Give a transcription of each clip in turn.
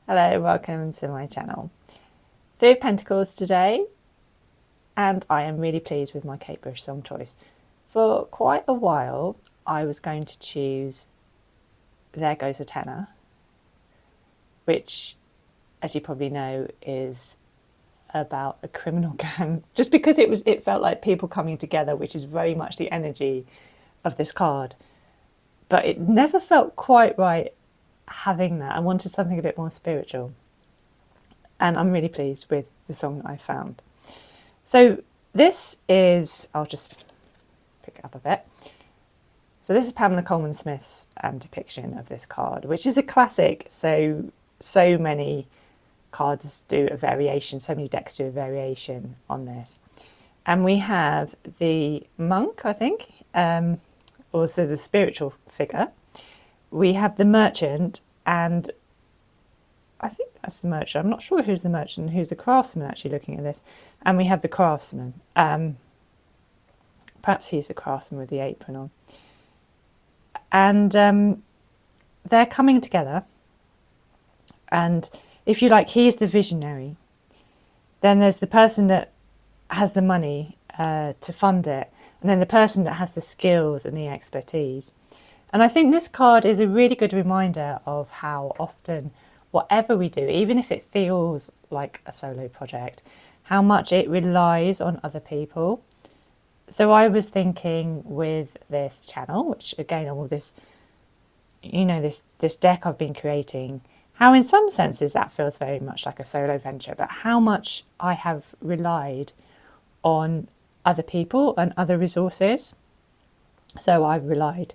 Hello, welcome to my channel. Three of Pentacles today, and I am really pleased with my Kate Bush song choice. For quite a while, I was going to choose There Goes a Tenor, which, as you probably know, is about a criminal gang, just because it felt like people coming together, which is very much the energy of this card. But it never felt quite right having that. I wanted something a bit more spiritual. And I'm really pleased with the song that I found. So this is, I'll just pick it up a bit. So this is Pamela Coleman Smith's depiction of this card, which is a classic. So many cards do a variation, so many decks do a variation on this. And we have the monk, I think, also the spiritual figure. We have the merchant, and I think that's the merchant. I'm not sure who's the merchant and who's the craftsman actually looking at this. And we have the craftsman. Perhaps he's the craftsman with the apron on. And they're coming together. And if you like, he's the visionary. Then there's the person that has the money to fund it. And then the person that has the skills and the expertise. And I think this card is a really good reminder of how often whatever we do, even if it feels like a solo project, how much it relies on other people. So I was thinking with this channel, which again, all this, this deck I've been creating, how in some senses that feels very much like a solo venture, but how much I have relied on other people and other resources. So I've relied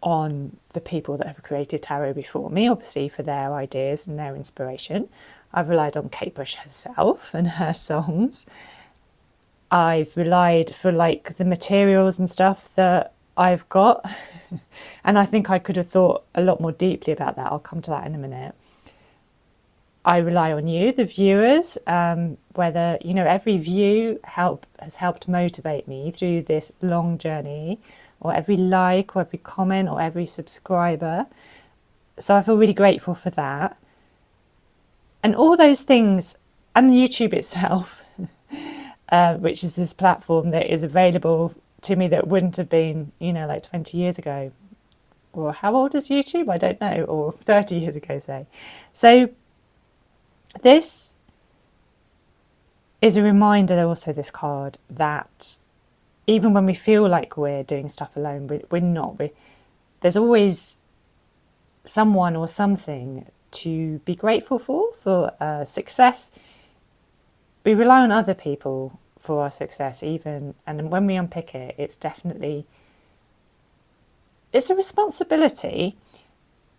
on the people that have created tarot before me, obviously for their ideas and their inspiration. I've relied on Kate Bush herself and her songs. I've relied for the materials and stuff that I've got. And I think I could have thought a lot more deeply about that. I'll come to that in a minute. I rely on you, the viewers, whether, every view has helped motivate me through this long journey, or every like, or every comment, or every subscriber. So I feel really grateful for that. And all those things, and YouTube itself, which is this platform that is available to me that wouldn't have been, 20 years ago. Or how old is YouTube? I don't know. Or 30 years ago, say. So this is a reminder, also this card, that even when we feel like we're doing stuff alone, we're not. There's always someone or something to be grateful for success. We rely on other people for our success even, and when we unpick it, it's a responsibility,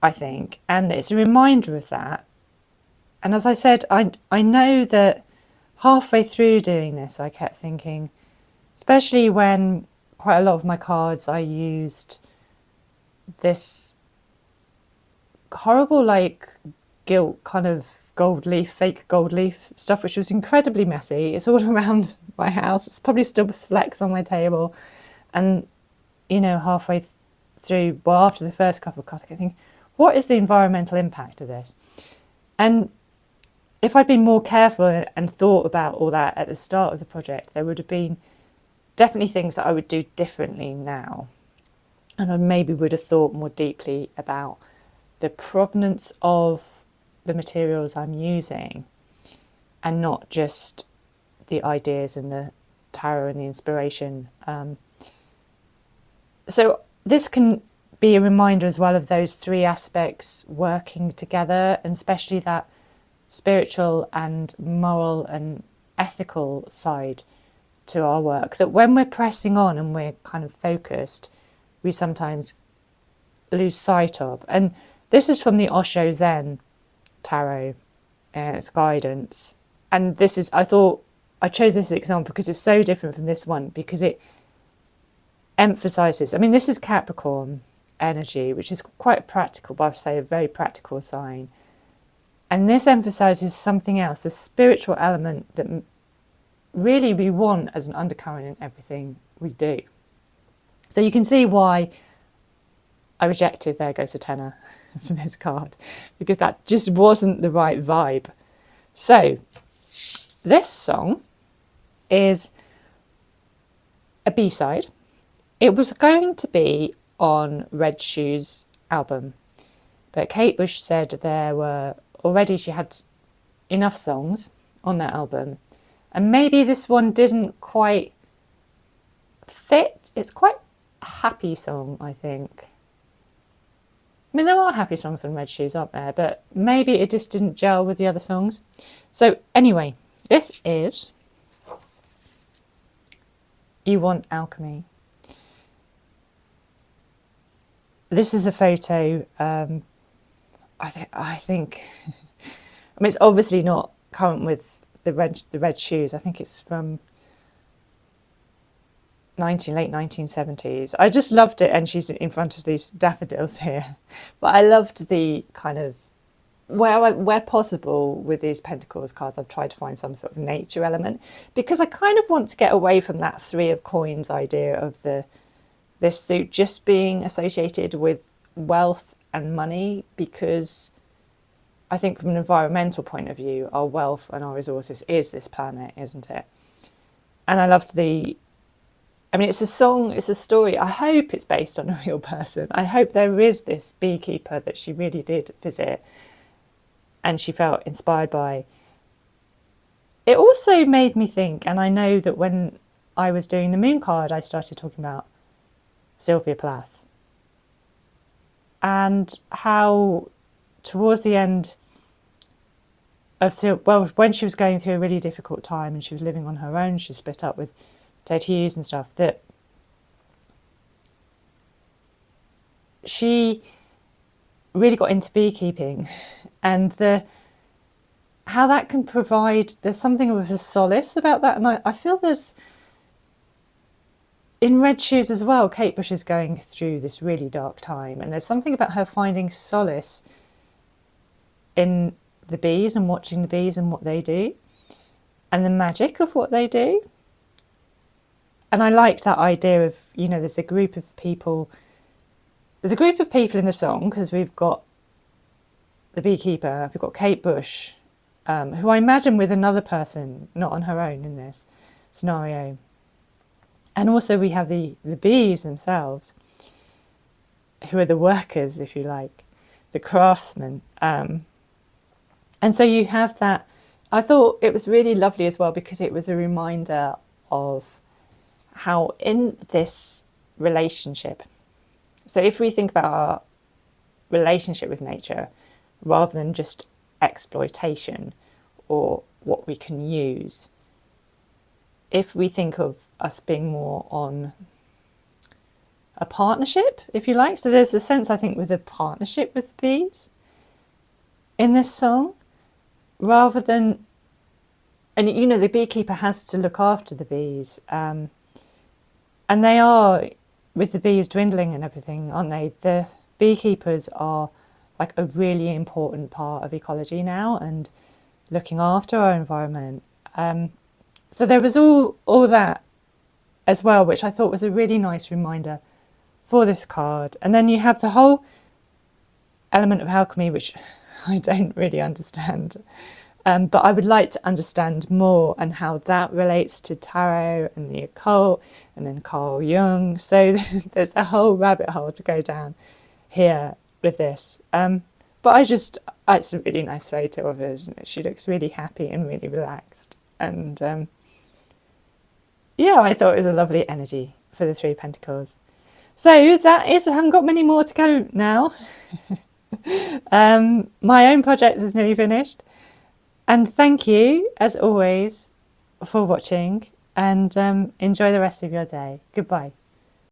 I think, and it's a reminder of that. And as I said, I know that halfway through doing this, I kept thinking, especially when quite a lot of my cards, I used this horrible, gilt kind of gold leaf, fake gold leaf stuff, which was incredibly messy. It's all around my house. It's probably still flecks on my table. And, halfway through, after the first couple of cards, I kept thinking, what is the environmental impact of this? And if I'd been more careful and thought about all that at the start of the project, there would have been definitely things that I would do differently now. And I maybe would have thought more deeply about the provenance of the materials I'm using, and not just the ideas and the tarot and the inspiration. So this can be a reminder as well of those three aspects working together, and especially that spiritual and moral and ethical side to our work, that when we're pressing on and we're kind of focused, we sometimes lose sight of. And this is from the Osho Zen tarot, its guidance. And this is, I thought I chose this example because it's so different from this one, because it emphasizes, this is Capricorn energy, which is quite practical, but I'd say a very practical sign. And this emphasizes something else, the spiritual element that really we want as an undercurrent in everything we do. So you can see why I rejected There Goes a Tenor for this card, because that just wasn't the right vibe. So this song is a B-side. It was going to be on Red Shoes' album, but Kate Bush said she had enough songs on that album, and maybe this one didn't quite fit. It's quite a happy song, I think. I mean, there are happy songs on Red Shoes, aren't there? But maybe it just didn't gel with the other songs. So anyway, this is You Want Alchemy. This is a photo, I think, I mean, it's obviously not current with the red shoes. I think it's from late 1970s. I just loved it, and she's in front of these daffodils here. But I loved the kind of, where possible with these Pentacles cards, I've tried to find some sort of nature element, because I kind of want to get away from that Three of Coins idea of this suit just being associated with wealth and money, because I think from an environmental point of view, our wealth and our resources is this planet, isn't it? And I loved it's a song, it's a story. I hope it's based on a real person. I hope there is this beekeeper that she really did visit and she felt inspired by. It also made me think, and I know that when I was doing the moon card, I started talking about Sylvia Plath and how towards the end of when she was going through a really difficult time and she was living on her own, she split up with Ted Hughes and stuff, that she really got into beekeeping, and how that can provide, there's something of a solace about that. And I feel there's, in Red Shoes as well, Kate Bush is going through this really dark time, and there's something about her finding solace in the bees and watching the bees and what they do and the magic of what they do. And I liked that idea of, there's a group of people in the song, because we've got the beekeeper, we've got Kate Bush, who I imagine with another person, not on her own in this scenario. And also we have the bees themselves, who are the workers, if you like, the craftsmen. And so you have that. I thought it was really lovely as well, because it was a reminder of how in this relationship, so if we think about our relationship with nature, rather than just exploitation or what we can use, if we think of us being more on a partnership, if you like. So there's a sense, I think, with a partnership with bees in this song, rather than, and the beekeeper has to look after the bees, and they are, with the bees dwindling and everything, aren't they? The beekeepers are like a really important part of ecology now and looking after our environment. So there was all that as well, which I thought was a really nice reminder for this card. And then you have the whole element of alchemy, which I don't really understand. But I would like to understand more, and how that relates to tarot and the occult, and then Carl Jung. So there's a whole rabbit hole to go down here with this. But it's a really nice photo of her, isn't it? She looks really happy and really relaxed. And I thought it was a lovely energy for the Three Pentacles. So that is, I haven't got many more to go now. My own project is nearly finished. And thank you, as always, for watching, and enjoy the rest of your day. Goodbye.